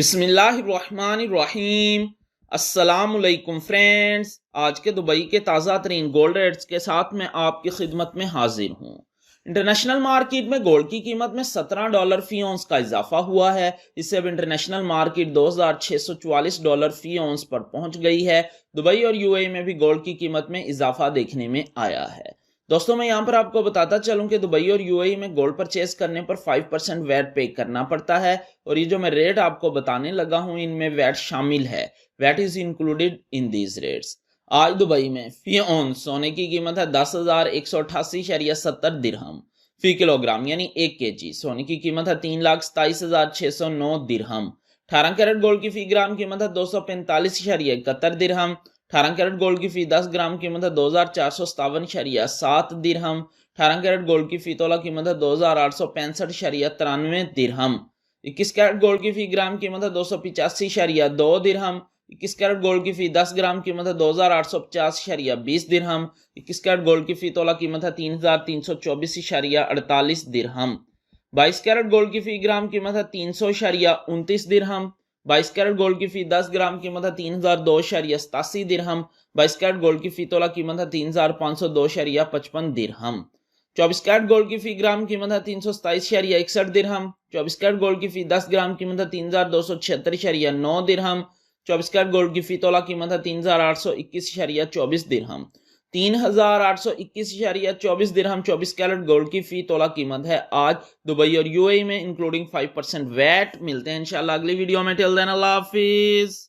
बिस्मिल्लाहिर्रहमानिर्रहीम। अस्सलामुअलैकुम फ्रेंड्स, आज के दुबई के ताज़ा तरीन गोल्ड रेट्स के साथ मैं आपकी खिदमत में हाजिर हूँ। इंटरनेशनल मार्केट में गोल्ड की कीमत में $17 फी औंस का इजाफा हुआ है। इससे अब इंटरनेशनल मार्केट $2644 फी औंस पर पहुंच गई है। दुबई और यूएई में भी गोल्ड की कीमत में इजाफा देखने में आया है। दोस्तों, मैं यहाँ पर आपको बताता चलूं कि दुबई और यूएई में गोल्ड परचेज करने पर 5% वैट पे करना पड़ता है और ये जो मैं रेट आपको बताने लगा हूं इनमें वैट शामिल है। VAT is included in these rates. आज दुबई में फी औंस सोने की कीमत है 10,188.70 दिरहम फी किलोग्राम यानी 1 kg। सोने की कीमत है 3,27,609 दिरहम। 18 कैरेट गोल्ड की फी ग्राम कीमत है 245.71 दिरहम। 18 कैरेट गोल्ड की फी 10 ग्राम कीमत है 2,457.7 दिरहम। 18 कैरेट गोल्ड की फी तोला कीमत है 2,865.93 दिरहम। 21 कैरेट गोल्ड की फी ग्राम कीमत है 285.2 दिरहम। 21 कैरेट गोल्ड की फी 10 ग्राम कीमत है 2,850.20 दिरहम। 21 कैरेट गोल्ड की फी तोला कीमत है 3,324.48 दिरहम। 22 कैरेट गोल्ड की फी ग्राम कीमत है 300.29 दिरहम। 22 कैरेट गोल्ड की फी 10 ग्राम कीमत है 3,002.87 दिरहम। 22 कैरेट गोल्ड की फी तोला कीमत है 3,502.55 दिरहम। 24 कैरेट गोल्ड की फी ग्राम कीमत है 327.61 दिरहम। 24 कैरेट गोल्ड की फी 10 ग्राम कीमत है 3,276.9 दिरहम। 24 कैरेट गोल्ड की फी तोला कीमत है 3,821.24 दिरहम। 3,821.24 दिरहम 24 कैरेट गोल्ड की फी तोला कीमत है आज दुबई और यूएई में इंक्लूडिंग 5% वैट। मिलते हैं इंशाल्लाह अगली वीडियो में। टिल देन अल्लाह हाफिज।